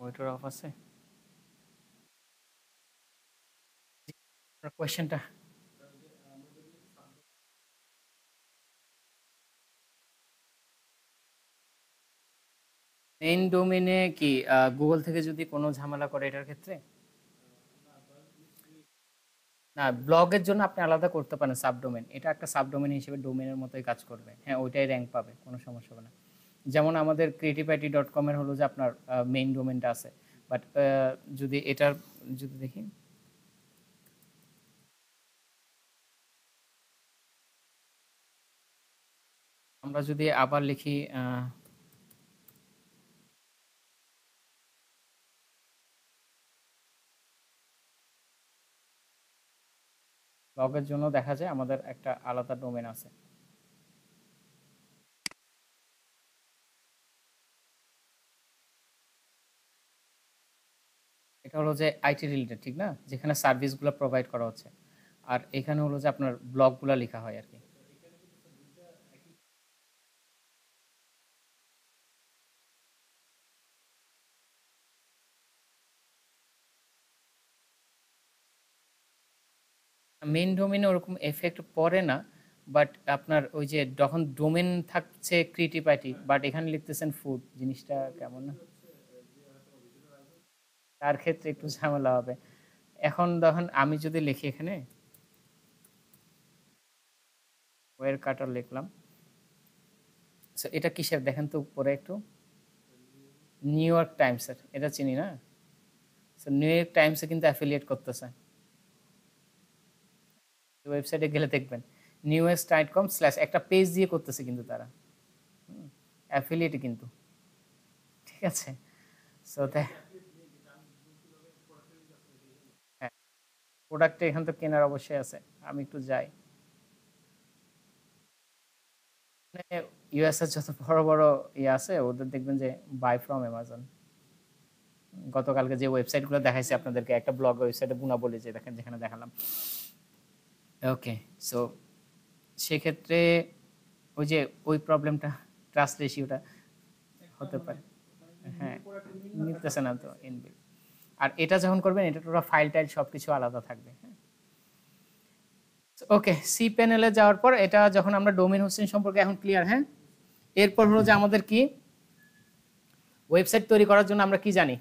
Monitor of আছে। কোয়েশ্চেনটা main ডোমেনে কি গুগল থেকে যদি কোনো ঝামেলা করে এটার ক্ষেত্রে? না, ব্লগের জন্য আপনি আলাদা করতে পারেন সাবডোমেন। এটা একটা সাবডোমেন হিসেবে ডোমেনের মতোই কাজ করবে। হ্যাঁ, ওইটাই র্যাঙ্ক পাবে, কোনো সমস্যা হবে না। যেমন আমাদের creativity.com এর হলো যে আপনার মেইন ডোমেনটা আছে, বাট যদি এটার যদি দেখি, আমরা যদি আবার লিখি ব্লগের জন্য দেখা যায় আমাদের একটা আলাদা ডোমেন আছে। এটা হলো যে আইটি রিলেটেড, ঠিক না, যেখানে সার্ভিসগুলো প্রোভাইড করা হচ্ছে। আর এখানে হলো যে আপনার ব্লগগুলো লেখা হয় আর কি। মেইন ডোমেনে ওরকম এফেক্ট পড়ে না, বাট আপনার ওই যে যখন ডোমেন থাকছে ক্রিয়েটিভ বাট এখানে লিখতেছেন ফুড, জিনিসটা কেমন না? তার ক্ষেত্রে একটু ঝামেলা হবে। এখন দেখুন আমি যদি লিখি এখানে ওয়ের কাটার লিখলাম, সো এটা কিসের দেখেন তো উপরে একটু, নিউ ইয়র্ক টাইমসের, এটা চিনি না। সো নিউ ইয়র্ক টাইমসে কিন্তু অ্যাফিলিয়েট করতেছে, ওয়েবসাইটে গেলে দেখবেন newscom/ একটা পেজ দিয়ে করতেছে কিন্তু তারা অ্যাফিলিয়েট কিন্তু, ঠিক আছে। সো হ্যাঁ, প্রোডাক্ট এখান তো কেনার অবশ্যই আছে। আমি একটু যাই, মানে ইউএস এর যত বড় বড় ইয়ে আছে ওদের দেখবেন যে বাই ফ্রম অ্যামাজন। গতকালকে যে ওয়েবসাইটগুলো দেখাইছি আপনাদেরকে, একটা ব্লগ ওয়েবসাইটে গুণা বলে যে দেখেন যেখানে দেখালাম। ওকে, সো সেক্ষেত্রে ওই যে ওই প্রবলেমটা, ট্রাস্ট রেশিওটা হতে পারে। হ্যাঁ, নিতেছে না তো ইনবিল্ড। আর এটা যখন করবেন এটা পুরো ফাইল টাইল সবকিছু আলাদা থাকবে। হ্যাঁ, ওকে, সি প্যানেলে যাওয়ার পর এটা যখন আমরা ডোমেইন হোস্টিং সম্পর্কে এখন ক্লিয়ার। হ্যাঁ, এরপর হলো যে আমাদের কি ওয়েবসাইট তৈরি করার জন্য আমরা কি জানি,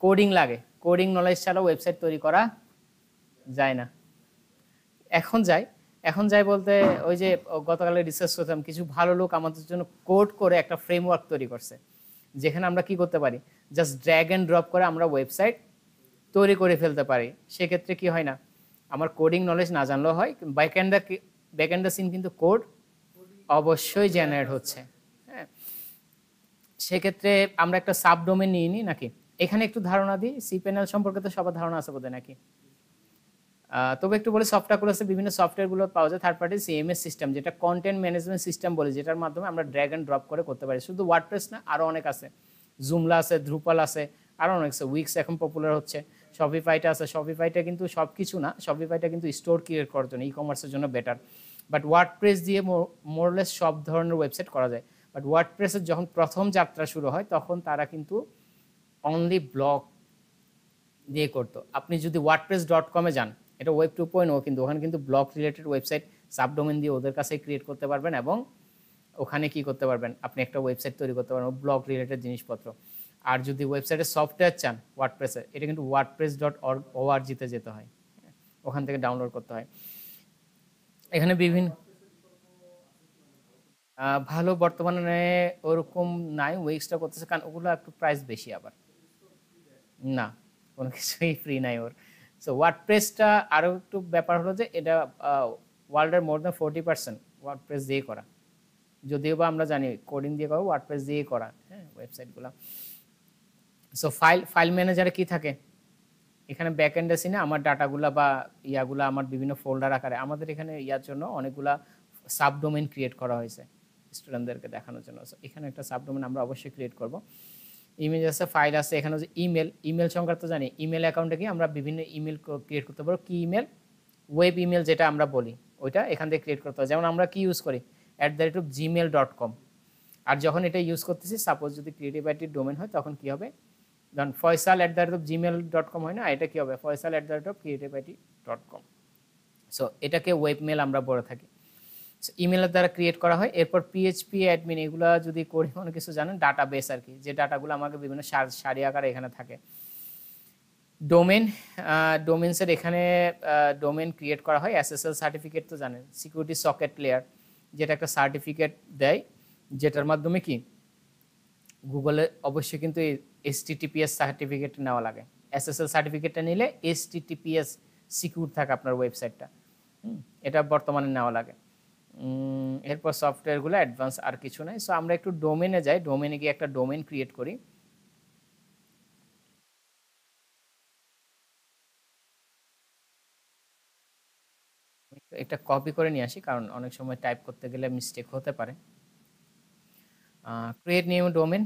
কোডিং লাগে। কোডিং নলেজ ছাড়া ওয়েবসাইট তৈরি করা যায় না। এখন যাই, এখন যাই বলতে ওই যে গতকালে রিসার্চ করতাম, কিছু ভালো লোক আমাদের জন্য কোড করে একটা ফ্রেমওয়ার্ক তৈরি করছে, যেখানে আমরা কি করতে পারি, জাস্ট ড্র্যাগ অ্যান্ড ড্রপ করে আমরা ওয়েবসাইট তৈরি করে ফেলতে পারি। সেক্ষেত্রে কি হয় না, আমার কোডিং নলেজ না জানলেও হয়, ব্যাকএন্ডার সিন কিন্তু কোড অবশ্যই জেনারেট হচ্ছে। হ্যাঁ, সেক্ষেত্রে আমরা একটা সাবডোমেন নিয়ে নিই নাকি। এখানে একটু ধারণা দিই, সি প্যানেল সম্পর্কে তো সবার ধারণা আছে বোধহয় নাকি। তবে একটু বলে, সফটওয়্যারগুলো আছে, বিভিন্ন সফটওয়্যারগুলো পাওয়া যায় থার্ড পার্টি সিএমএস সিস্টেম, যেটা কন্টেন্ট ম্যানেজমেন্ট সিস্টেম বলে, যেটার মাধ্যমে আমরা ড্র্যাগ অ্যান্ড ড্রপ করে করতে পারি। শুধু ওয়ার্ডপ্রেস না, আরও অনেক আছে, জুমলা আছে, দ্রুপাল আছে, আরও অনেক আছে, উইক্স এখন পপুলার হচ্ছে, শপিফাইটা আছে। শপিফাইটা কিন্তু সব কিছু না, শপিফাইটা কিন্তু স্টোর ক্রিয়েট করার জন্য, ই কমার্সের জন্য বেটার। বাট ওয়ার্ডপ্রেস দিয়ে মোরলেস সব ধরনের ওয়েবসাইট করা যায়। বাট ওয়ার্ডপ্রেসের যখন প্রথম যাত্রা শুরু হয় তখন তারা কিন্তু অনলি ব্লগ দিয়ে করতো। আপনি যদি wordpress.com-এ যান, এটা ওয়েব 2.0, কিন্তু ওখানে কিন্তু ব্লগ রিলেটেড ওয়েবসাইট সাবডোমেন দিয়ে ওদের কাছে ক্রিয়েট করতে পারবেন, এবং ওখানে কি করতে পারবেন, আপনি একটা ওয়েবসাইট তৈরি করতে পারবেন ব্লগ রিলেটেড জিনিসপত্র। আর যদি ওয়েবসাইটের সফটওয়্যার চান ওয়ার্ডপ্রেসে, এটা কিন্তু wordpress.org-তে যেতে হয়, ওখান থেকে ডাউনলোড করতে হয়। এখানে বিভিন্ন ভালো বর্তমানে ওরকম নাই, ওয়েক্সটা করতেছে, কারণ ওগুলো একটু প্রাইস বেশি আবার। না, কোনো কিছুই ফ্রি নাই ওর। সো ওয়ার্ডপ্রেসটা আরও একটু ব্যাপার হলো যে এটা ওয়ার্ল্ডের মোর দ্যান 40% ওয়ার্ডপ্রেস দিয়ে করা, যদিও বা আমরা জানি কোডিং দিয়ে করা, ওয়ার্ডপ্রেস দিয়ে করা। হ্যাঁ, ওয়েবসাইটগুলো। সো ফাইল ম্যানেজারে কি থাকে, এখানে ব্যাকএন্ডে সিনে আমার ডাটাগুলা বা ইয়াগুলা আমার বিভিন্ন ফোল্ডার আকারে, আমাদের এখানে ইয়ার জন্য অনেকগুলা সাবডোমেন ক্রিয়েট করা হয়েছে স্টুডেন্টদেরকে দেখানোর জন্য। সো এখানে একটা সাবডোমেন আমরা অবশ্যই ক্রিয়েট করব। ইমেজ আছে, ফাইল আছে, এখানে হচ্ছে ইমেল, ইমেল সংক্রান্ত জানি, ইমেল অ্যাকাউন্টে কি আমরা বিভিন্ন ইমেল ক্রিয়েট করতে পারবো। কি ইমেল, ওয়েব ইমেল যেটা আমরা বলি, ওইটা এখান থেকে ক্রিয়েট করতে হবে। যেমন আমরা কি ইউজ করি, @gmail.com। আর যখন এটা ইউজ করতেছি, সাপোজ যদি ক্রিয়েটিভিটির ডোমেন হয় তখন কি হবে, ধরুন faisal@gmail.com হয় না, এটা কি হবে faisal@creativeIT.com। সো এটাকে ওয়েব মেল আমরা বলে থাকি। ইমেলের দ্বারা ক্রিয়েট করা হয়। এরপর পিএইচপি অ্যাডমিন এগুলা যদি করি অনেক কিছু জানেন, ডাটাবেস আর কি, যে ডাটাগুলো আমাকে বিভিন্ন সারি আকারে এখানে থাকে। ডোমেন, ডোমেনসের এখানে ডোমেন ক্রিয়েট করা হয়। এসএসএল সার্টিফিকেট তো জানেন, সিকিউরিটি সকেট লেয়ার, যেটা একটা সার্টিফিকেট দেয়, যেটার মাধ্যমে কি গুগলে অবশ্যই কিন্তু HTTPS সার্টিফিকেট নেওয়া লাগে। এসএসএল সার্টিফিকেটটা নিলে HTTPS সিকিউর থাকে আপনার ওয়েবসাইটটা, এটা বর্তমানে নেওয়া লাগে। এরপর সফটওয়্যারগুলো অ্যাডভান্স, আর কিছু নাই। সো আমরা একটু ডোমেনে যাই, ডোমেনে গিয়ে একটা ডোমেন ক্রিয়েট করি। একটা কপি করে নিয়ে আসি, কারণ অনেক সময় টাইপ করতে গেলে মিস্টেক হতে পারে। ক্রিয়েট নিউ ডোমেন,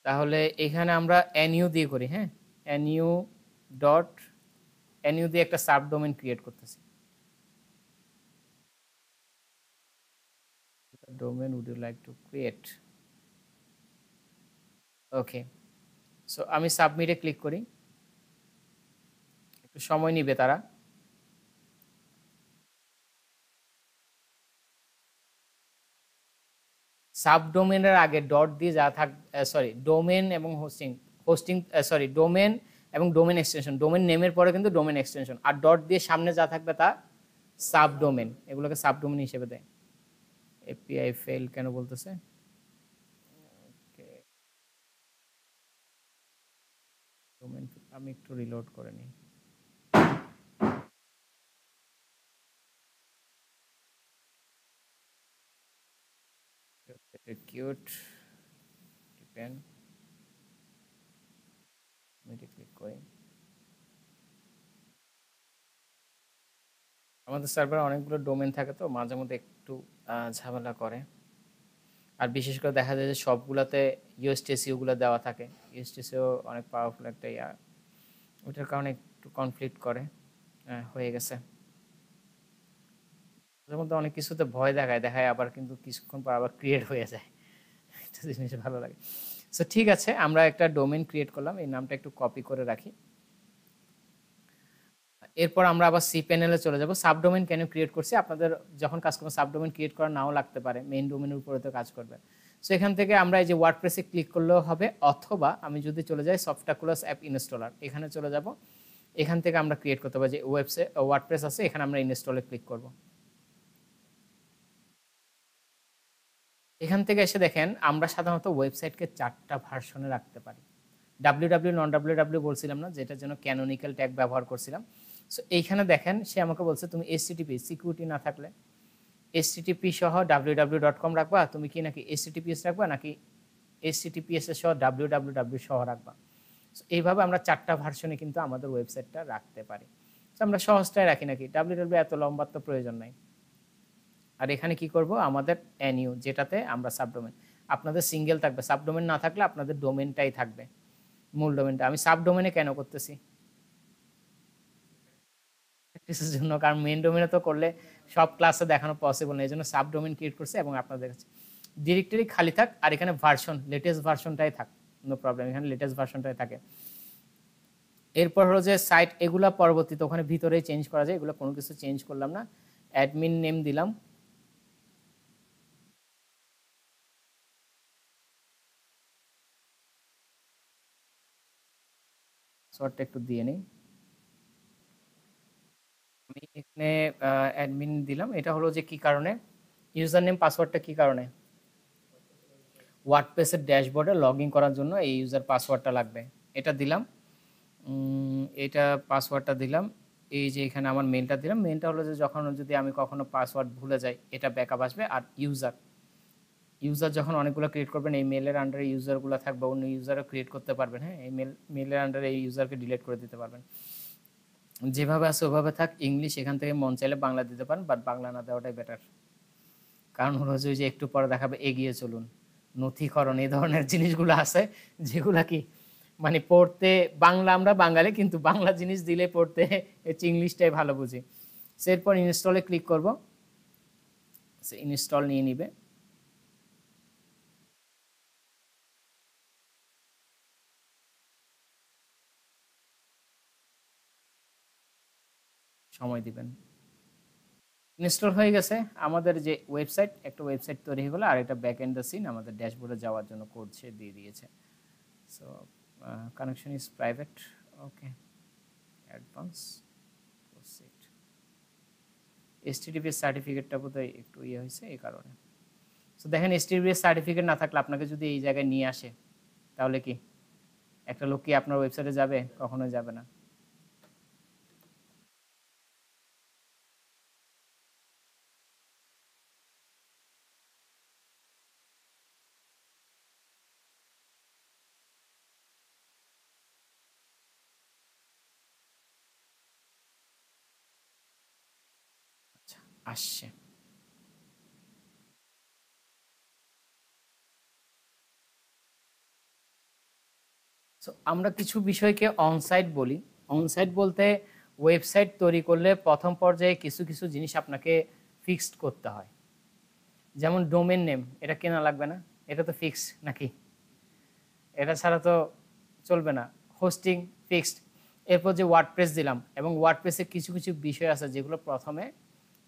তাহলে এখানে আমরা NU দিয়ে করি, হ্যাঁ, NU দিয়ে একটা সাব ডোমেন ক্রিয়েট করতেছি। Domain would you like to create? Okay, so আমি সাবমিটে ক্লিক করি, একটু সময় নিবে তারা। সাবডোমেনের আগে ডট দিয়ে যা থাক, সরি, ডোমেন এবং ডোমেন এবং ডোমেন এক্সটেনশন, ডোমেন নেমের পরে কিন্তু ডোমেন এক্সটেনশন, আর ডট দিয়ে সামনে যা থাকবে তা সাবডোমেন, এগুলোকে সাবডোমেন হিসেবে দেয়। এপিআই ফেল কেন বলতেছে? ডোমেন, আমি একটু রিলোড করে নিই। কিউট ডিপেন্ড, ক্লিক করি। আমাদের সার্ভারে অনেকগুলো ডোমেন থাকে, তো মাঝে মধ্যে একটু ঝামেলা করে, আর বিশেষ করে দেখা যায় যে সবগুলাতে ইউএসটিসিওগুলো দেওয়া থাকে। ইউএসটিসিও অনেক পাওয়ারফুল একটা ওটার কারণে একটু কনফ্লিক্ট করে। হয়ে গেছে। মাঝে মধ্যে অনেক কিছুতে ভয় দেখায় আবার কিন্তু কিছুক্ষণ পর আবার ক্রিয়েট হয়ে যায়, একটা জিনিস ভালো লাগে। সো ঠিক আছে, আমরা একটা ডোমেন ক্রিয়েট করলাম, এই নামটা একটু কপি করে রাখি। এরপর আমরা আবার সি প্যানেলে চলে যাব। সাবডোমেন কেন ক্রিয়েট করছি, আপনাদের যখন কাজ করবেন সাবডোমেন ক্রিয়েট করা নাও লাগতে পারে, মেইন ডোমেনের উপরে তো কাজ করবে। সো এখান থেকে আমরা এই যে ওয়ার্ডপ্রেসে ক্লিক করলেও হবে, অথবা আমি যদি চলে যাই সফটাকুলাস অ্যাপ ইনস্টলার, এখানে চলে যাব। এখান থেকে আমরা ক্রিয়েট করতে পারি, যে ওয়েবসাইট ওয়ার্ডপ্রেস আছে, এখানে আমরা ইনস্টলে ক্লিক করব। এখান থেকে এসে দেখেন আমরা সাধারণত ওয়েবসাইটকে 4টা ভার্সনে রাখতে পারি। ডাব্লিউডাব্লিউ নন ডাব্লিউডাব্লিউ বলছিলাম না, যেটার জন্য ক্যানোনিক্যাল ট্যাগ ব্যবহার করছিলাম। সো এইখানে দেখেন সে আমাকে বলছে তুমি HTTP সিকিউরিটি না থাকলে HTTP সহ www.com রাখবা, তুমি কি নাকি HTTPS রাখবা, নাকি HTTPS সহ www সহ রাখবা। সো এইভাবে আমরা 4টা ভার্সনে কিন্তু আমাদের ওয়েবসাইটটা রাখতে পারি। তো আমরা সহজটাই রাখি, নাকি www এত লম্বা তো প্রয়োজন নাই। আর এখানে কি করব, আমাদের NU, যেটাতে আমরা সাবডোমেন, আপনাদের সিঙ্গেল থাকবে, সাবডোমেন না থাকলে আপনাদের ডোমেনটাই থাকবে, মূল ডোমেনটা। আমি সাবডোমেনে কেন করতেছি, প্র্যাকটিসের জন্য, কারণ মেইন ডোমেনে তো করলে সব ক্লাসে দেখানো পসিবল না, এই জন্য সাবডোমেন ক্রিয়েট করছে। এবং আপনাদের কাছে ডিরেক্টরি খালি থাক, আর এখানে ভার্সন লেটেস্ট ভার্সনটাই থাক, নো প্রবলেম, এখানে লেটেস্ট ভার্সনটাই থাকে। এরপর হলো যে সাইট, এগুলা পরবর্তীতে ওখানে ভিতরেই চেঞ্জ করা যায়, এগুলো কোনো কিছু চেঞ্জ করলাম না। অ্যাডমিন নেম দিলাম, পাসওয়ার্ডটা একটু দিয়ে নিই। আমি এখানে অ্যাডমিন দিলাম, এটা হলো যে কি কারণে, ইউজার নেম পাসওয়ার্ডটা কি কারণে, ওয়ার্ডপ্রেসের ড্যাশবোর্ডে লগ ইন করার জন্য এই ইউজার পাসওয়ার্ডটা লাগবে, এটা দিলাম। এটা পাসওয়ার্ডটা দিলাম, এই যে এখানে আমার মেলটা দিলাম। মেলটা হলো যে যখন যদি আমি কখনো পাসওয়ার্ড ভুলে যাই, এটা ব্যাকআপ আসবে। আর ইউজার যখন অনেকগুলো ক্রিয়েট করবেন, এই মেলের আন্ডারে ইউজারগুলো থাকবে, অন্য ইউজারও ক্রিয়েট করতে পারবেন। হ্যাঁ, এই মেলের আন্ডারে এই ইউজারকে ডিলিট করে দিতে পারবেন। যেভাবে আছে ওভাবে থাক, ইংলিশ এখান থেকে মন চাইলে বাংলা দিতে পারেন, বাট বাংলা না দেওয়াটাই বেটার। কারণ হলো যে একটু পরে দেখাবে এগিয়ে চলুন, নথিকরণ, এই ধরনের জিনিসগুলো আছে যেগুলা কি মানে পড়তে, বাংলা আমরা বাঙালি কিন্তু বাংলা জিনিস দিলে পড়তে ইংলিশটাই ভালো বুঝি। এরপর ইনস্টলে ক্লিক করব, ইনস্টল নিয়ে নিবে। সময় দিবেন। ইনস্টল হয়ে গেছে আমাদের যে ওয়েবসাইট, একটা ওয়েবসাইট তৈরি হয়ে গেলো, আর একটা ব্যাক এন্ড দ্য সিন আমাদের ড্যাশবোর্ডে যাওয়ার জন্য কোড সে দিয়ে দিয়েছে। So connection is private, okay, advance, proceed. HTTPS সার্টিফিকেটটা বোধহয় একটু ইয়ে হয়েছে এই কারণে। সো দেখেন HTTPS সার্টিফিকেট না থাকলে আপনাকে যদি এই জায়গায় নিয়ে আসে তাহলে কি একটা লোক কি আপনার ওয়েবসাইটে যাবে? কখনোই যাবে না। আচ্ছা, আসছে। সো আমরা কিছু বিষয়কে অনসাইট বলি। অনসাইট বলতে ওয়েবসাইট তৈরি করলে প্রথম পর্যায়ে কিছু কিছু জিনিস আপনাকে ফিক্সড করতে হয়। যেমন ডোমেন নেম, এটা কেনা লাগবে না, এটা তো ফিক্সড নাকি? এটা ছাড়া তো চলবে না। Hosting fixed. এরপর যে ওয়ার্ডপ্রেস দিলাম, এবং ওয়ার্ডপ্রেসে কিছু কিছু বিষয় আছে যেগুলো প্রথমে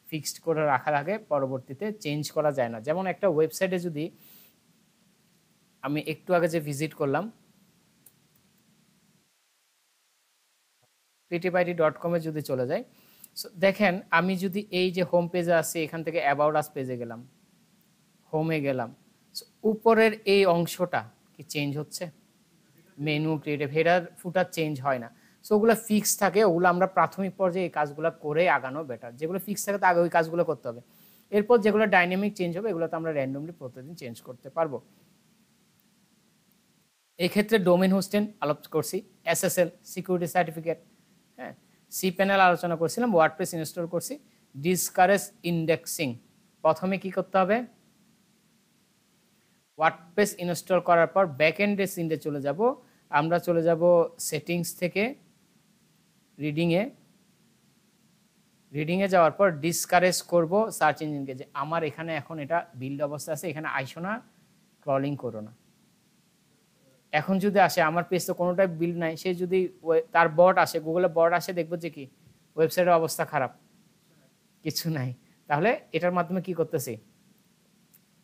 ফিক্সড করে রাখার আগে পরবর্তীতে চেঞ্জ করা যায় না। যেমন একটা ওয়েবসাইটে যদি আমি একটু আগে যে ভিজিট করলাম ptbyt.com এ যদি চলে যাই, দেখেন আমি যদি এই যে হোম পেজে আসি, এখান থেকে অ্যাবাউট আস পেজে গেলাম, হোমে গেলাম, উপরের এই অংশটা কি চেঞ্জ হচ্ছে? মেনু, ক্রিয়েটিভ, হেডার, ফুটার চেঞ্জ হয় না। সো ওগুলো ফিক্স থাকে, ওগুলো আমরা প্রাথমিক পর্যায়ে এই কাজগুলো করে আগানো বেটার। যেগুলো ফিক্স থাকে তো আগে ওই কাজগুলো করতে হবে। এরপর যেগুলো ডাইনামিক চেঞ্জ হবে এগুলো তো আমরা র্যান্ডমলি প্রতিদিন চেঞ্জ করতে পারবো। এই ক্ষেত্রে ডোমেন হোস্টেন আলোচনা করছি, SSL সিকিউরিটি সার্টিফিকেট, হ্যাঁ, cPanel আলোচনা করছিলাম, ওয়ার্ডপ্রেস ইনস্টল করছি, ডিসকারেজ ইন্ডেক্সিং। প্রথমে কি করতে হবে? ওয়ার্ডপ্রেস ইনস্টল করার পর ব্যাকএন্ডে সিনডে চলে যাব। আমরা চলে যাব সেটিংস থেকে রিডিংয়ে যাওয়ার পর ডিসকারেজ করব সার্চ ইঞ্জিনকে, যে আমার এখানে এখন এটা বিল্ড অবস্থা আছে, এখানে আইসো না, ক্রলিং করো না। এখন যদি আসে আমার পেজ তো কোনোটাই বিল্ড নাই, সে যদি তার বট আসে, গুগলে বট আসে, দেখবো যে কি ওয়েবসাইটের অবস্থা খারাপ, কিছু নাই। তাহলে এটার মাধ্যমে কি করতেছি?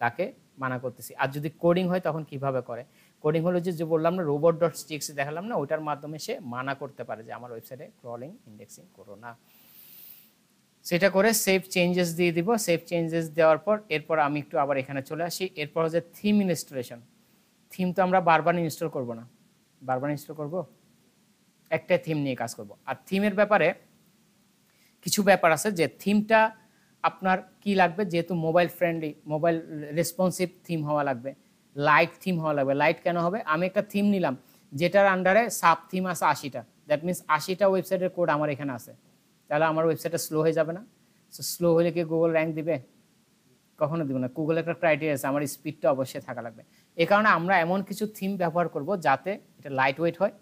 তাকে মানা করতেছি। আর যদি কোডিং হয় তখন কিভাবে করে? কোডিং হলো যে বললাম না, robot.txt দেখালাম না, ওইটার মাধ্যমে সে মানা করতে পারে যে আমার ওয়েবসাইটে ক্রলিং ইন্ডেক্সিং করো না। সেটা করে সেভ চেঞ্জেস দিয়ে দিব। সেভ চেঞ্জেস দেওয়ার পর এরপর আমি একটু আবার এখানে চলে আসি। এরপর হচ্ছে থিম ইনস্টলেশন। থিম তো আমরা বারবার ইনস্টল করব না, বারবার ইনস্টল করব, একটা থিম নিয়ে কাজ করব। আর থিমের ব্যাপারে কিছু ব্যাপার আছে, যে থিমটা আপনার কি লাগবে, যেহেতু mobile friendly, mobile responsive theme হওয়া লাগবে, লাইট থিম হওয়া লাগবে। লাইট কেন হবে? আমি একটা থিম নিলাম যেটার আন্ডারে সাব থিম আছে 80টা, দ্যাট মিনস 80টা ওয়েবসাইটের কোড আমার এখানে আছে, তাহলে আমার ওয়েবসাইটটা স্লো হয়ে যাবে না? সো স্লো হলে কি গুগল র্যাঙ্ক দিবে? কখনো দিব না। গুগল একটা ক্রাইটেরিয়া আছে, আমার স্পিডটা অবশ্যই থাকা লাগবে। এই কারণে আমরা এমন কিছু থিম ব্যবহার করব যাতে এটা লাইট ওয়েট হয়,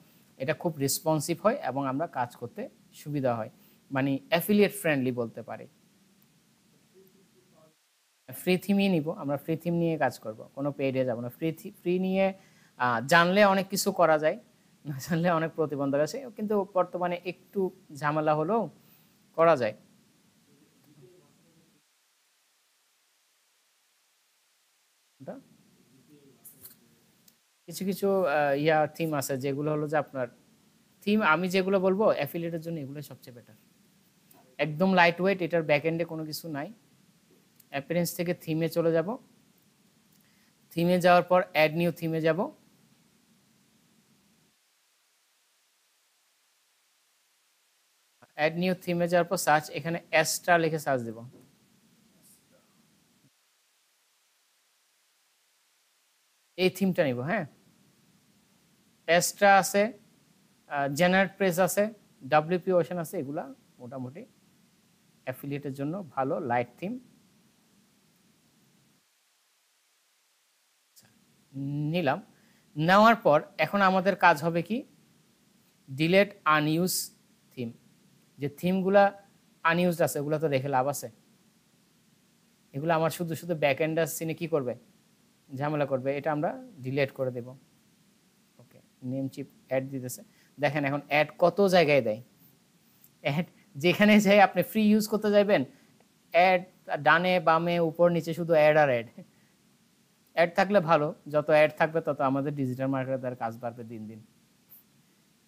এটা খুব রেসপন্সিভ হয়, এবং আমরা কাজ করতে সুবিধা হয়, মানে অ্যাফিলিয়েট ফ্রেন্ডলি বলতে পারি। ফ্রি থিমই নিব আমরা, ফ্রি থিম নিয়ে কাজ করব, কোনো পেইডে যাব না। ফ্রি নিয়ে জানলে অনেক কিছু করা যায়, না জানলে অনেক প্রতিবন্ধক আছে, কিন্তু বর্তমানে একটু ঝামেলা হলেও করা যায়। কিছু কিছু থিম আছে যেগুলো হলো যে আপনার থিম, আমি যেগুলো বলবো অ্যাফিলিয়েটের জন্য এগুলো সবচেয়ে বেটার, একদম লাইট ওয়েট, এটার ব্যাকএন্ডে কোনো কিছু নাই। অ্যাপিয়ারেন্স থেকে থিমে চলে যাব, থিমে যাওয়ার পর অ্যাড নিউ থিমে যাব। অ্যাড নিউ থিমে যাওয়ার পর সার্চ, এখানে অ্যাস্ট্রা লিখে সার্চ দেব। এই থিমটা নিব, হ্যাঁ। অ্যাস্ট্রা আছে, জেনারেট প্রেস আছে, WP ওশন আছে, এগুলা মোটামুটি অ্যাফিলিয়েটের জন্য ভালো লাইট থিম। নিলাম, নেওয়ার পর এখন আমাদের কাজ হবে কি, ডিলেট আনইউজ থিম। যে থিমগুলা আনইউজড আছে ওগুলো তো রেখে লাভ আছে? এগুলো আমার শুধু শুধু ব্যাকএন্ডার সিনে কি করবে, ঝামেলা করবে, এটা আমরা ডিলেট করে দেব। ওকে, নেম চিপ অ্যাড দিতেছে, দেখেন এখন অ্যাড কত জায়গায় দেয়, অ্যাড যেখানে যাই আপনি ফ্রি ইউজ করতে যাবেন, অ্যাড ডানে বামে উপর নিচে শুধু অ্যাড আর অ্যাড। অ্যাড থাকলে ভালো, যত অ্যাড থাকবে তত আমাদের ডিজিটাল মার্কেটারদের কাজ বাড়বে দিন দিন,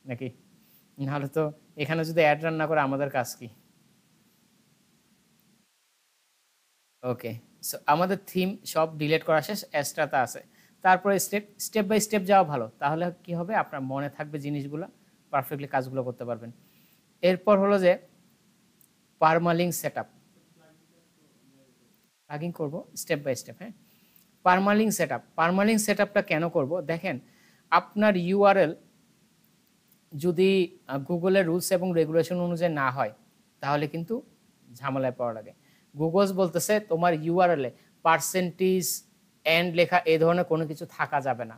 নাকি? নাহলে তো এখানে যদি অ্যাড রান না করে আমাদের কাজ কি? ওকে, সো আমাদের থিম সব ডিলিট করা শেষ, এক্সট্রাতে আছে। তারপরে স্টেপ বাই স্টেপ যাওয়া ভালো, তাহলে কি হবে, আপনার মনে থাকবে জিনিসগুলো, পারফেক্টলি কাজগুলো করতে পারবেন। এরপর হলো যে পারমালিঙ্ক সেটআপ, প্লাগিং করব স্টেপ বাই স্টেপ। হ্যাঁ, পারমালিঙ্ক সেটআপটা কেন করব, দেখেন আপনার ইউআরএল যদি গুগলের রুলস এবং রেগুলেশন অনুযায়ী না হয় তাহলে কিন্তু ঝামেলায় পড়া লাগে। গুগলস বলতেছে তোমার ইউআরএল এ পার্সেন্টেজ এন্ড লেখা এই ধরনের কোনো কিছু থাকা যাবে না।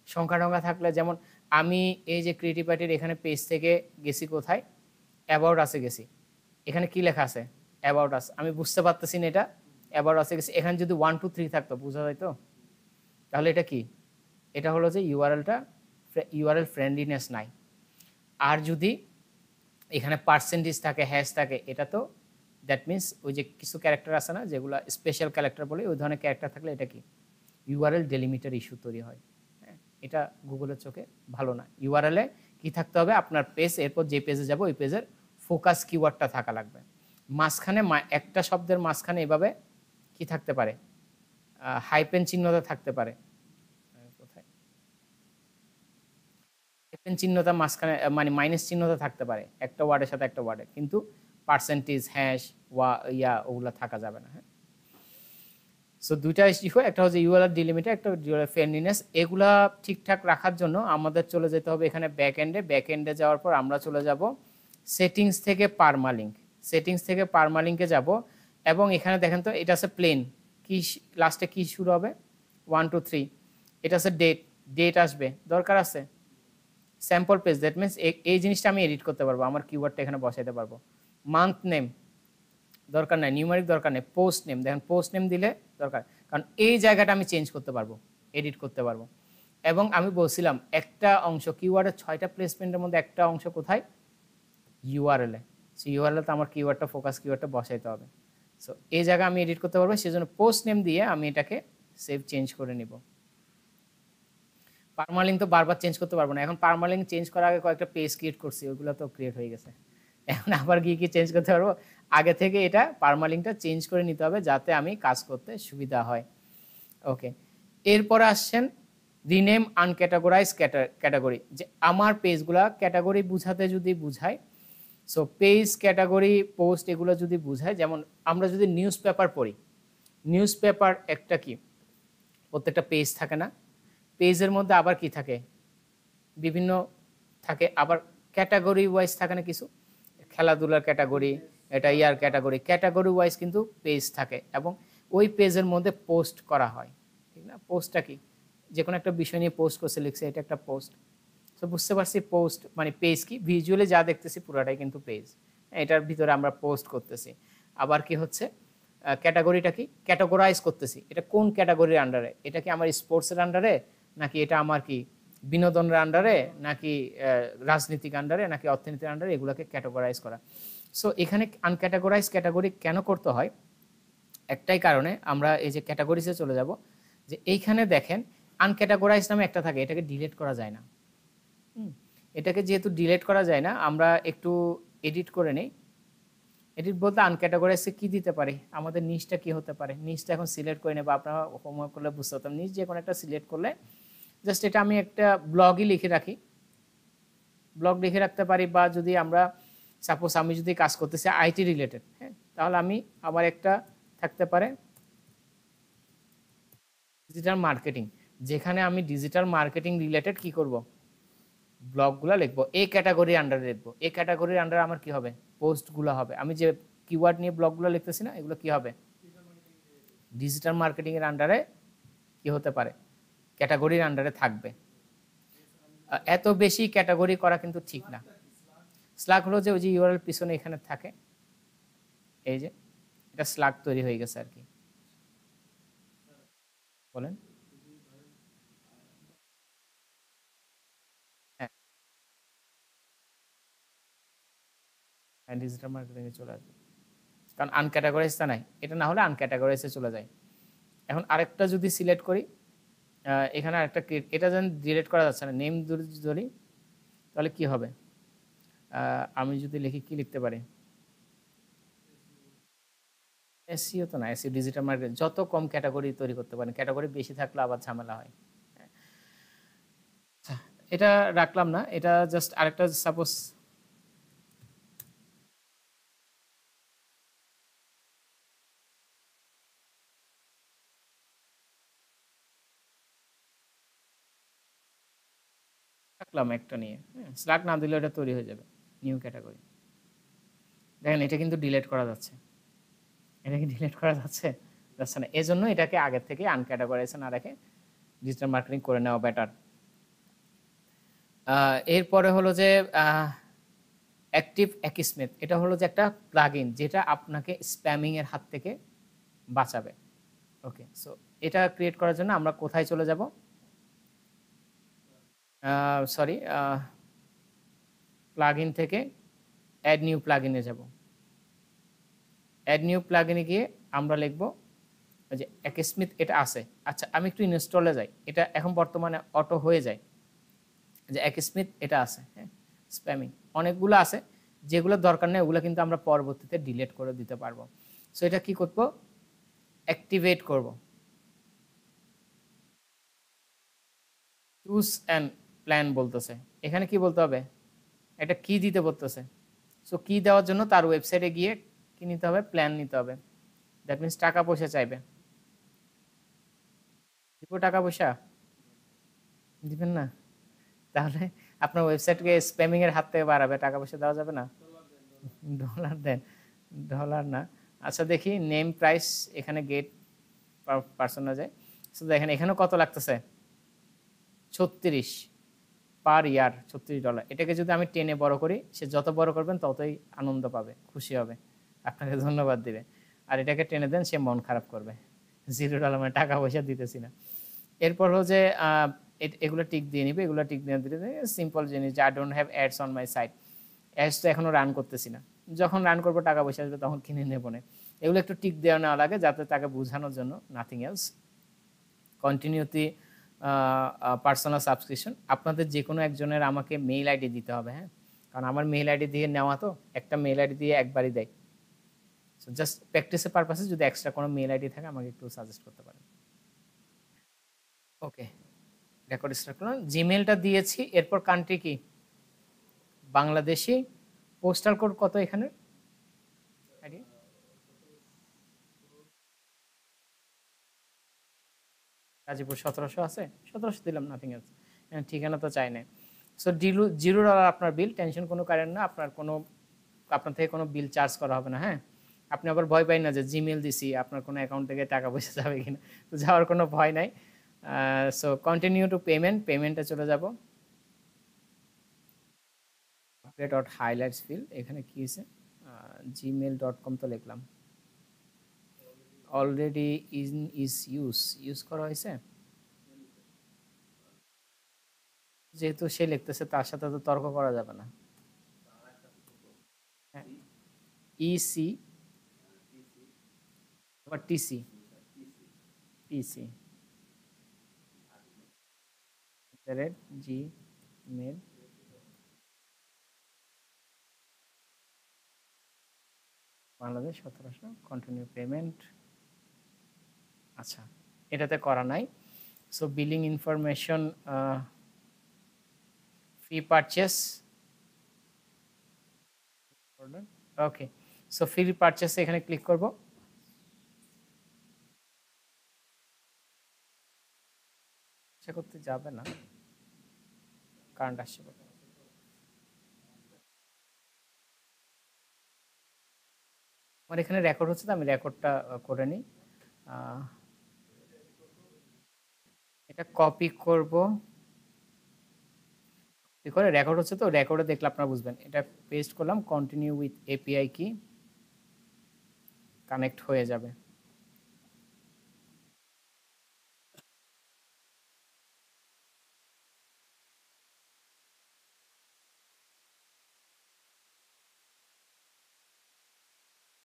সংখ্যা টংখ্যা থাকলে, যেমন আমি এই যে ক্রিয়েটিভ পার্টির এখানে পেজ থেকে গেছি কোথায়, অ্যাবাউট আসে গেছি, এখানে কি লেখা আছে, অ্যাবাউট আস, আমি বুঝতে পারতেছি না এটা অ্যাবাউট আসে গেছি। এখানে যদি 1 2 3 থাকতো বোঝা যাইতো, তাহলে এটা কি, এটা হলো যে ইউআরএল ফ্রেন্ডলিনেস নাই। আর যদি এখানে পার্সেন্টেজ থাকে, হ্যাশ থাকে, এটা তো দ্যাট মিনস ওই যে কিছু ক্যারেক্টার আছে না যেগুলো স্পেশাল ক্যারেক্টার বলে, ওই ধরনের ক্যারেক্টার থাকলে এটা কি, ইউআরএল ডেলিমিটার ইস্যু তৈরি হয়। হ্যাঁ, এটা গুগলের চোখে ভালো না। ইউআরএল এ কি থাকতে হবে, আপনার পেজ, এরপর যে পেজে যাব ওই পেজের ফোকাস কিওয়ার্ডটা থাকা লাগবে। মাঝখানে একটা শব্দের মাঝখানে এভাবে কি থাকতে পারে, হাইপেন চিহ্নটা থাকতে পারে, কোথায় হাইপেন চিহ্নটা মাঝখানে, মানে মাইনাস চিহ্নটা থাকতে পারে একটা ওয়ার্ডের সাথে একটা ওয়ার্ডে, কিন্তু পার্সেন্টেজ, হ্যাশ, ওগুলো থাকা যাবে না। হ্যাঁ, সো দুইটা ইস্যু, একটা হচ্ছে ইউআরএল ডিলিমিটার, একটা ইউআরএল ফ্রেন্ডলিনেস। এগুলা ঠিকঠাক রাখার জন্য আমাদের চলে যেতে হবে এখানে ব্যাক এন্ডে যাওয়ার পর আমরা চলে যাব সেটিংস থেকে পারমালিঙ্কে যাব, এবং এখানে দেখেন তো এটা আছে প্লেন, কি লাস্টে কি শুরু হবে 1 2 3, এটা আছে ডেট আসবে, দরকার আছে স্যাম্পল পেজ, দ্যাট মিনস এই জিনিসটা আমি এডিট করতে পারবো, আমার কিওয়ার্ডটা এখানে বসাইতে পারবো। মান্থ নেম দরকার নাই, নিউমারিক দরকার নেই, পোস্ট নেম, দেখেন পোস্ট নেম দিলে দরকার, কারণ এই জায়গাটা আমি চেঞ্জ করতে পারবো, এডিট করতে পারবো। এবং আমি বলছিলাম একটা অংশ কিওয়ার্ডের 6টা প্লেসমেন্টের মধ্যে একটা অংশ কোথায়, ইউআরএল এ। সো ইউআরএল তো আমার কিওয়ার্ডটা, ফোকাস কিওয়ার্ডটা বসাইতে হবে। সো এই জায়গা আমি এডিট করতে পারবো, সেজন্য পোস্ট নেম দিয়ে আমি এটাকে সেভ চেঞ্জ করে নিব। পারমালিঙ্ক তো বারবার চেঞ্জ করতে পারবো না, এখন পারমালিঙ্ক চেঞ্জ করার আগে কয়েকটা পেজ ক্রিয়েট করছি, ওইগুলো তো ক্রিয়েট হয়ে গেছে, এখন আবার গিয়ে কি চেঞ্জ করতে পারবো, আগে থেকে এটা পারমালিঙ্কটা চেঞ্জ করে নিতে হবে যাতে আমি কাজ করতে সুবিধা হয়। ওকে, এরপরে আসছেন রিনেম আনক্যাটাগরাইজ ক্যাটাগরি, যে আমার পেজগুলা ক্যাটাগরি বুঝাতে যদি বুঝায়, সো পেজ, ক্যাটাগরি, পোস্ট এগুলো যদি বুঝায়, যেমন আমরা যদি নিউজ পেপার পড়ি, নিউজ পেপার একটা কি, প্রত্যেকটা পেজ থাকে না, পেজের মধ্যে আবার কি থাকে, বিভিন্ন থাকে, আবার ক্যাটাগরি ওয়াইজ থাকে না কিছু, খেলাধুলার ক্যাটাগরি, এটা ইয়ার ক্যাটাগরি, ক্যাটাগরি ওয়াইজ কিন্তু পেজ থাকে, এবং ওই পেজের মধ্যে পোস্ট করা হয়, ঠিক না? পোস্টটা কি, যে কোনো একটা বিষয় নিয়ে পোস্ট করছে, লিখছে, এটা একটা পোস্ট। তো বুঝতে পারছি পোস্ট মানে পেজ কি, ভিজুয়ালি যা দেখতেছি পুরোটাই কিন্তু পেজ, এটার ভিতরে আমরা পোস্ট করতেছি। আবার কি হচ্ছে, ক্যাটাগরিটা কি, ক্যাটাগরাইজ করতেছি, এটা কোন ক্যাটাগরির আন্ডারে, এটা কি আমার স্পোর্টসের আন্ডারে, নাকি এটা আমার কি বিনোদনের আন্ডারে, নাকি রাজনীতিক আন্ডারে, নাকি অর্থনীতির আন্ডারে, এগুলোকে ক্যাটাগরাইজ করা। সো এখানে আনক্যাটাগরাইজ ক্যাটাগরি কেন করতে হয়, একটাই কারণে, আমরা এই যে ক্যাটাগরিজে চলে যাব, যে এইখানে দেখেন আনক্যাটাগরাইজ নামে একটা থাকে, এটাকে ডিলিট করা যায় না। এটাকে যেহেতু ডিলিট করা যায় না, আমরা একটু এডিট করে নেই। এডিট বলতে আনক্যাটাগরাইজে কি দিতে পারি, আমাদের নিচটা কি হতে পারে, নিচটা এখন সিলেক্ট করে নেব, আপনারা হোমওয়ার্ক করলে বুঝতে পারতাম, নিচ যে কোনো একটা সিলেক্ট করলে জাস্ট এটা আমি একটা ব্লগই লিখে রাখি, ব্লগ লিখে রাখতে পারি, বা যদি আমরা সাপোজ আমি যদি কাজ করতেছি আইটি রিলেটেড, হ্যাঁ, তাহলে আমি আমার একটা থাকতে পারে ডিজিটাল মার্কেটিং, যেখানে আমি ডিজিটাল মার্কেটিং রিলেটেড কি করব, ব্লগগুলো লিখবো, এই ক্যাটাগরির আন্ডারে লিখবো, এই ক্যাটাগরির আন্ডারে আমার কি হবে, পোস্টগুলো হবে, আমি যে কিওয়ার্ড নিয়ে ব্লগগুলো লিখতেছি না, এগুলো কি হবে, ডিজিটাল মার্কেটিং এর আন্ডারে কি হতে পারে, ক্যাটাগরির আন্ডারে থাকবে। এত বেশি ক্যাটাগরি করা কিন্তু ঠিক না। স্লাগ হলো যে ওই যে ইউআরএল পিছনে এখানে থাকে, এই যে এটা স্লাগ তৈরি হয়ে গেছে আর কি, বলেন। হ্যাঁ, ডিজিটাল মার্কেটিংয়ে চলে আসবে, কারণ আনক্যাটাগরাইজটা নাই, এটা না হলে আনক্যাটাগরাইজে চলে যায়। এখন আরেকটা যদি সিলেক্ট করি, এখানে আরেকটা এটা যেন ডিলিট করা যাচ্ছে না, নেম ধরি, তাহলে কি হবে? আমি যদি লিখি, কি লিখতে পারি? এসইও তো না, এসইও ডিজিটাল মার্কেটিং, যত কম ক্যাটাগরি তৈরি করতে পারেন, ক্যাটাগরি বেশি থাকলে আবার ঝামেলা হয়। আচ্ছা, এটা রাখলাম না, এটা জাস্ট আরেকটা সাপোজ রাখলাম একটা নিয়ে, হ্যাঁ, স্ল্যাগ না দিলে এটা তৈরি হয়ে যাবে নিউ ক্যাটাগরি। দেখেন এটা কিন্তু ডিলিট করা যাচ্ছে, এটা কি ডিলিট করা যাচ্ছে? যাচ্ছে না, এজন্য এটাকে আগের থেকে আনক্যাটাগরাইজ না রেখে ডিজিটাল মার্কেটিং করে নেওয়া বেটার। এরপরে হলো যে অ্যাক্টিভ অ্যাকিসমেথ, এটা হলো যে একটা প্লাগইন যেটা আপনাকে স্প্যামিং এর হাত থেকে বাঁচাবে। ওকে, সো এটা ক্রিয়েট করার জন্য আমরা কোথায় চলে যাব? সরি, প্লাগইন থেকে অ্যাড নিউ প্লাগইনে যাব। অ্যাড নিউ প্লাগইনে গিয়ে আমরা লিখব যে অ্যাকিসমেথ, এটা আছে। আচ্ছা, আমি একটু ইনস্টলে যাই, এটা এখন বর্তমানে অটো হয়ে যায় যে অ্যাকিসমেথ এটা আছে। হ্যাঁ, স্প্যামিং অনেকগুলো আছে, যেগুলো দরকার নেই ওগুলো কিন্তু আমরা পরবর্তীতে ডিলিট করে দিতে পারবো। সো এটা কি করব? অ্যাক্টিভেট করব। চুজ অ্যান্ড প্ল্যান বলতেছে, এখানে কি বলতে হবে? এটা কি দিতে বলতেছে। সো কি দেওয়ার জন্য তার ওয়েবসাইটে গিয়ে কি নিতে হবে? প্ল্যান নিতে হবে। দ্যাট মিনস টাকা পয়সা চাইবে। দিব টাকা পয়সা? দিবেন না? তাহলে আপনার ওয়েবসাইটকে স্প্যামিং এর হাত থেকে বাড়াবে, টাকা পয়সা দেওয়া যাবে না? ডলার দেন, ডলার না। আচ্ছা দেখি, নেম প্রাইস, এখানে গেট পার্সোনাজে, সো দেখেন এখানেও কত লাগতেছে? 36 পার ইয়ার, $36। এটাকে যদি আমি টেনে বড় করি, সে যত বড় করবেন ততই আনন্দ পাবে, খুশি হবে, আপনাকে ধন্যবাদ দিবে। আর এটাকে টেনে দেন, সে মন খারাপ করবে, $0 মানে টাকা পয়সা দিতেছি না। এরপর হলো যে এগুলো টিক দিয়ে নিবে, এগুলো টিক দিয়ে দিলে সিম্পল জিনিস যে I don't have ads on my site, ads তো এখনো রান করতেছি না, যখন রান করবো টাকা পয়সা আসবে তখন কিনে নেবো না। এগুলো একটু টিক দেওয়া নেওয়া লাগে যাতে তাকে বোঝানোর জন্য, nothing else. Continuity personal subscription, আপনাদের যে কোনো একজনের আমাকে মেইল আইডি দিতে হবে, হ্যাঁ, কারণ আমার মেইল আইডি দিয়ে নেওয়া, তো একটা মেইল আইডি দিয়ে একবারই দেয়। সো জাস্ট প্র্যাকটিসের পারপাসে যদি এক্সট্রা কোনো মেইল আইডি থাকে আমাকে একটু সাজেস্ট করতে পারেন। ওকে, রেকর্ড স্টার্ট করলাম, জিমেলটা দিয়েছি। এরপর কান্ট্রি কি? বাংলাদেশি। পোস্টাল কোড কত এখানে? আইডিয়া? গাজীপুর 1700 আছে, 1700 দিলাম, নাথিং এলস। ঠিকানা তো চাই না। সো $0 আপনার বিল, টেনশন কোনো কারণ না, আপনার থেকে কোনো বিল চার্জ করা হবে না। হ্যাঁ, আপনি আবার ভয় পাই না যে জিমেল দিছি আপনার কোনো অ্যাকাউন্ট থেকে টাকা পয়সা যাবে কিনা, তো যাওয়ার কোনো ভয় নাই। সো কন্টিনিউ টু পেমেন্টে চলে যাব। আপডেট ডট হাইলাইটস ফিল্ড, এখানে কি হয়েছে? gmail.com তো লিখলাম, অলরেডি ইউজ করা হয়েছে, যেহেতু সে লিখতেছে তার সাথে তো তর্ক করা যাবে না। হ্যাঁ, ইসি আবার TC, TC gmail, Bangladesh 1700, continue payment. আচ্ছা, এটাতে করা নাই। So billing information, free purchase, okay, so free পারচেসে এখানে ক্লিক করব। আশা করতে যাবে না, কারেন্ট আসছে। আমার এখানে রেকর্ড হচ্ছে, তো আমি রেকর্ডটা করে নিই। এটা কপি করব, করে রেকর্ড হচ্ছে, তো রেকর্ডে দেখলে আপনারা বুঝবেন। এটা পেস্ট করলাম, কন্টিনিউ উইথ এপিআই কি, কানেক্ট হয়ে যাবে।